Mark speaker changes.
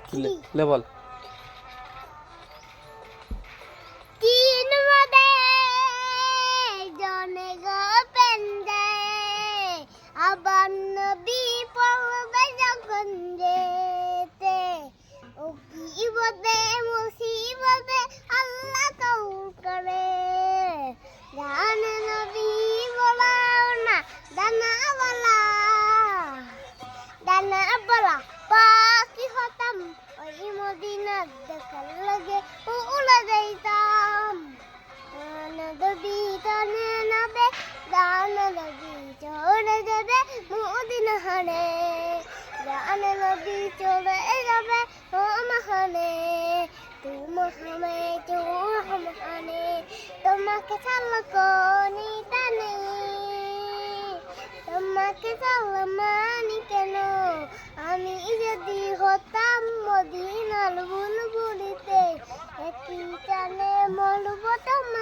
Speaker 1: ले बोल
Speaker 2: तीन मदे जने गो पेंदे আবার নবী পড়বে যখন যেতে ও কি বদে মুসিবতে আল্লাহ কবুল করে জান নবী বলাও না দানা বলা পাখি হতাম ওই মদিনা দেখার লাগে উড়ে যাইতাম নবী কানে নবে দান নবী চলে যাবে মদিনা হানে জান নবী চলে যাবে ও মহানে তোমাকে তোমাকে ছাড়লো কোনি টানে তোমাকে ছাড়লো মানি কেন আমি যদি হতাম মদিনার বুলবুলিতে একই টানে মরব তোমার